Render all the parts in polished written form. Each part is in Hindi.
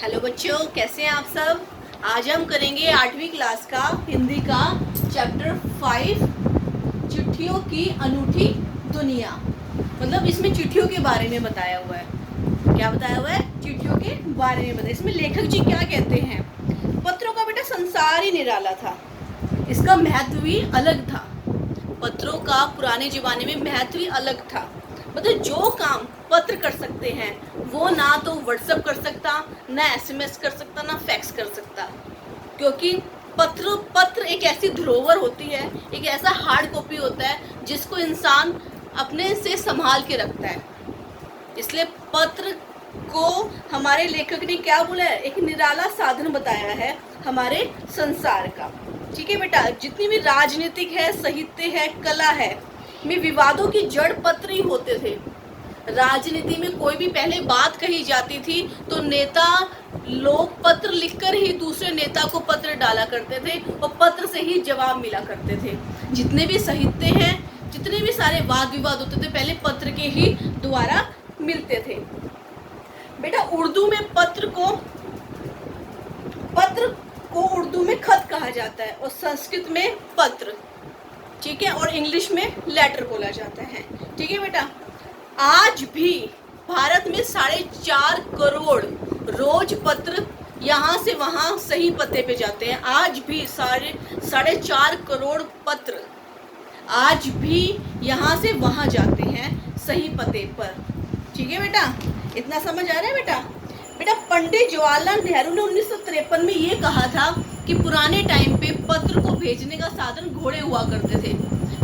हेलो बच्चों, कैसे हैं आप सब। आज हम करेंगे 8वीं क्लास का हिंदी का चैप्टर 5 चिट्ठियों की अनूठी दुनिया। मतलब इसमें चिट्ठियों के बारे में बताया हुआ है। क्या बताया हुआ है? चिट्ठियों के बारे में बताया। इसमें लेखक जी क्या कहते हैं? पत्रों का बेटा संसार ही निराला था, इसका महत्व भी अलग था। पत्रों का पुराने जमाने में महत्व ही अलग था। मतलब जो काम पत्र कर सकते हैं वो ना तो व्हाट्सएप कर सकता, ना एसएमएस कर सकता, ना फैक्स कर सकता। क्योंकि पत्र एक ऐसी धरोहर होती है, एक ऐसा हार्ड कॉपी होता है जिसको इंसान अपने से संभाल के रखता है। इसलिए पत्र को हमारे लेखक ने क्या बोला है? एक निराला साधन बताया है हमारे संसार का। ठीक है बेटा, जितनी भी राजनीतिक है, साहित्य है, कला है, में विवादों की जड़ पत्र ही होते थे। राजनीति में कोई भी पहले बात कही जाती थी तो नेता लोग पत्र लिखकर ही दूसरे नेता को पत्र डाला करते थे और पत्र से ही जवाब मिला करते थे। जितने भी साहित्य हैं, जितने भी सारे वाद विवाद होते थे पहले पत्र के ही द्वारा मिलते थे। बेटा उर्दू में पत्र को उर्दू में खत कहा जाता है और संस्कृत में पत्र, ठीक है, और इंग्लिश में लेटर बोला जाता है। ठीक है बेटा, आज भी भारत में 4.5 करोड़ रोज पत्र यहाँ से वहाँ सही पते पे जाते हैं। आज भी 4.5 करोड़ पत्र आज भी यहाँ से वहाँ जाते हैं सही पते पर। ठीक है बेटा, इतना समझ आ रहा है बेटा? बेटा पंडित जवाहरलाल नेहरू ने 1953 में ये कहा था कि पुराने टाइम पे पत्र को भेजने का साधन घोड़े हुआ करते थे।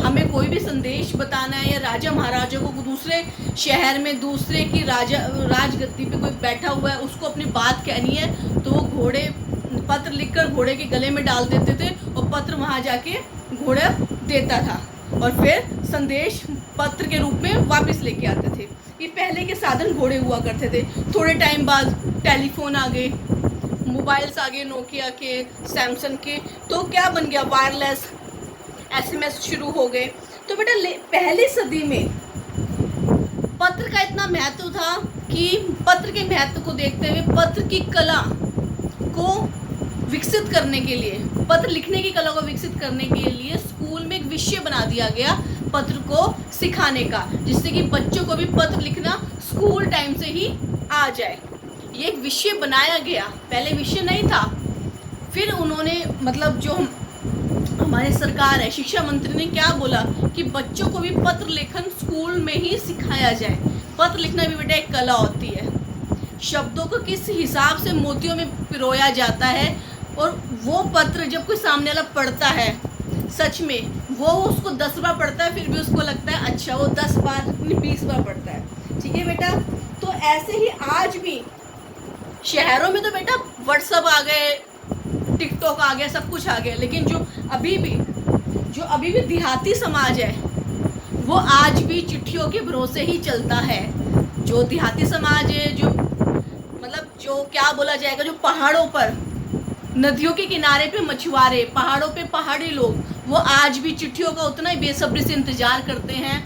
हमें कोई भी संदेश बताना है या राजा महाराजा को दूसरे शहर में दूसरे की राजगद्दी पे कोई बैठा हुआ है उसको अपनी बात कहनी है तो वो पत्र लिखकर घोड़े के गले में डाल देते थे और पत्र वहाँ जाके घोड़ा देता था और फिर संदेश पत्र के रूप में वापस लेके आते थे। ये पहले के साधन घोड़े हुआ करते थे। थोड़े टाइम बाद टेलीफोन आ गए, मोबाइल्स आ गए, नोकिया के, सैमसंग के, तो क्या बन गया? वायरलेस एसएमएस शुरू हो गए। तो बेटा पहली सदी में पत्र का इतना महत्व था कि पत्र के महत्व को देखते हुए पत्र की कला को विकसित करने के लिए, पत्र लिखने की कला को विकसित करने के लिए स्कूल में एक विषय बना दिया गया पत्र को सिखाने का, जिससे कि बच्चों को भी पत्र लिखना स्कूल टाइम से ही आ जाए। ये एक विषय बनाया गया, पहले विषय नहीं था। फिर उन्होंने मतलब जो हमारे सरकार है, शिक्षा मंत्री ने क्या बोला कि बच्चों को भी पत्र लेखन स्कूल में ही सिखाया जाए। पत्र लिखना भी बेटा एक कला होती है। शब्दों को किस हिसाब से मोतियों में पिरोया जाता है और वो पत्र जब कोई सामने वाला पढ़ता है सच में वो उसको 10 बार पढ़ता है फिर भी उसको लगता है अच्छा वो 10 बार नहीं 20 बार पढ़ता है। ठीक है बेटा, तो ऐसे ही आज भी शहरों में तो बेटा व्हाट्सएप आ गए, टिकटॉक आ गया, सब कुछ आ गया, लेकिन जो अभी भी देहाती समाज है वो आज भी चिट्ठियों के भरोसे ही चलता है। जो देहाती समाज है, जो मतलब जो क्या बोला जाएगा, जो पहाड़ों पर नदियों के किनारे पे मछुआरे, पहाड़ों पे पहाड़ी लोग, वो आज भी चिट्ठियों का उतना ही बेसब्री से इंतजार करते हैं,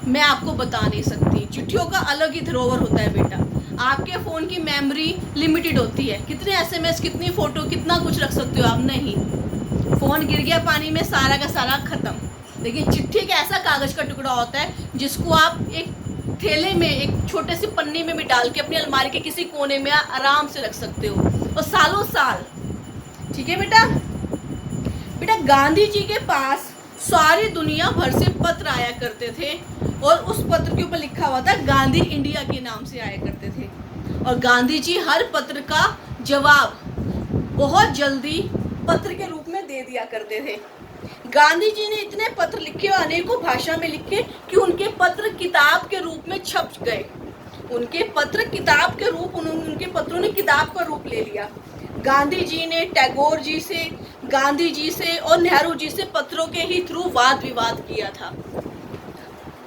मैं आपको बता नहीं सकती। चिट्ठियों का अलग ही धरोहर होता है बेटा। आपके फ़ोन की मेमोरी लिमिटेड होती है, कितने एसएमएस, कितनी फ़ोटो, कितना कुछ रख सकते हो आप? नहीं, फ़ोन गिर गया पानी में, सारा का सारा ख़त्म। लेकिन चिट्ठी एक ऐसा कागज़ का टुकड़ा होता है जिसको आप एक थैले में, एक छोटे से पन्नी में भी डाल के अपनी अलमारी के किसी कोने में आराम से रख सकते हो और सालों साल। ठीक है बेटा? बेटा गांधी जी के पास सारी दुनिया भर से पत्र आया करते थे और उस पत्र के ऊपर लिखा हुआ था गांधी इंडिया के नाम से आया करते थे और गांधी जी हर पत्र का जवाब बहुत जल्दी पत्र के रूप में दे दिया करते थे। गांधी जी ने इतने पत्र लिखे और अनेकों भाषा में लिखे कि उनके पत्र किताब के रूप में छप गए। उनके पत्र किताब के रूप, उनके पत्रों ने किताब का रूप ले लिया। गांधी जी ने टैगोर जी से, गांधी जी से और नेहरू जी से पत्रों के ही थ्रू वाद विवाद किया था।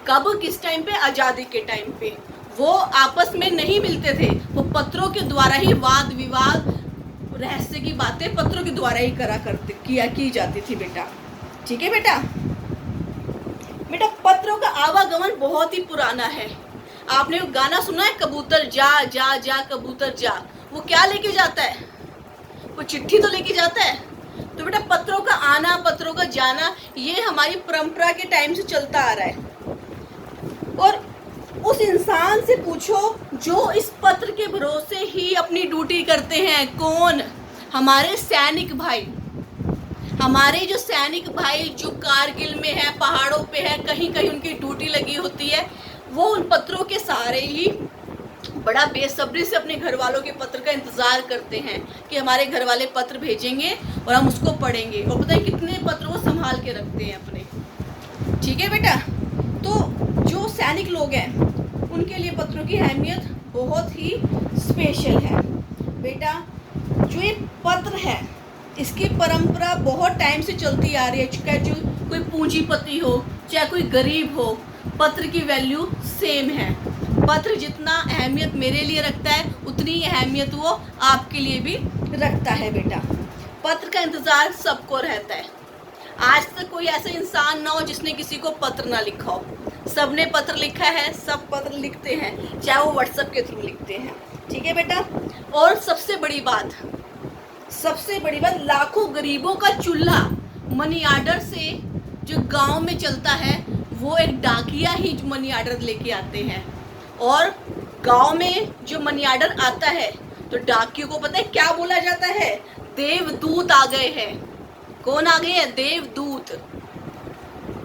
कब, किस टाइम पे? आज़ादी के टाइम पे। वो आपस में नहीं मिलते थे, वो पत्रों के द्वारा ही वाद विवाद, रहस्य की बातें पत्रों के द्वारा ही की जाती थी बेटा। ठीक है बेटा? बेटा पत्रों का आवागमन बहुत ही पुराना है। आपने गाना सुना है, कबूतर जा जा जा कबूतर जा? वो क्या लेके जाता है? वो चिट्ठी तो लेके जाता है। तो बेटा पत्रों का आना, पत्रों का जाना, ये हमारी परंपरा के टाइम से चलता आ रहा है। और उस इंसान से पूछो जो इस पत्र के भरोसे ही अपनी ड्यूटी करते हैं। कौन? हमारे सैनिक भाई। हमारे जो सैनिक भाई जो कारगिल में है, पहाड़ों पे है, कहीं कहीं उनकी ड्यूटी लगी होती है, वो उन पत्रों के सहारे ही बड़ा बेसब्री से अपने घर वालों के पत्र का इंतजार करते हैं कि हमारे घर वाले पत्र भेजेंगे और हम उसको पढ़ेंगे। और पता है कितने पत्रों को संभाल के रखते हैं अपने। ठीक है बेटा, तो जो सैनिक लोग हैं उनके लिए पत्रों की अहमियत बहुत ही स्पेशल है। बेटा जो ये पत्र है इसकी परंपरा बहुत टाइम से चलती आ रही है। चाहे जो कोई पूंजीपति हो चाहे कोई गरीब हो, पत्र की वैल्यू सेम है। पत्र जितना अहमियत मेरे लिए रखता है उतनी अहमियत वो आपके लिए भी रखता है। बेटा पत्र का इंतजार सबको रहता है। आज तक कोई ऐसा इंसान ना हो जिसने किसी को पत्र ना लिखा हो। सबने पत्र लिखा है, सब पत्र लिखते हैं, चाहे वो व्हाट्सएप के थ्रू लिखते हैं। ठीक है बेटा, और सबसे बड़ी बात लाखों गरीबों का चूल्हा मनी आर्डर से जो गांव में चलता है वो एक डाकिया ही मनी आर्डर लेके आते हैं। और गांव में जो मनी आर्डर आता है तो डाकियों को पता है क्या बोला जाता है? देवदूत आ गए हैं। कौन आ गए हैं? देवदूत।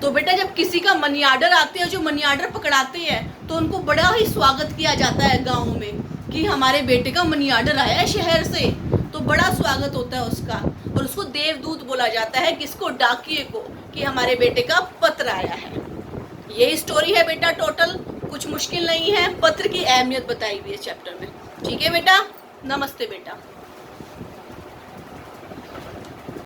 तो बेटा जब किसी का मनी आर्डर आते हैं, जो मनी आर्डर पकड़ाते हैं, तो उनको बड़ा ही स्वागत किया जाता है गांव में कि हमारे बेटे का मनी आर्डर आया है शहर से। तो बड़ा स्वागत होता है उसका, और उसको देवदूत बोला जाता है। किसको? डाकिए को, कि हमारे बेटे का पत्र आया है। यही स्टोरी है बेटा टोटल, कुछ मुश्किल नहीं है। पत्र की अहमियत बताई हुई है चैप्टर में। ठीक है बेटा, नमस्ते बेटा।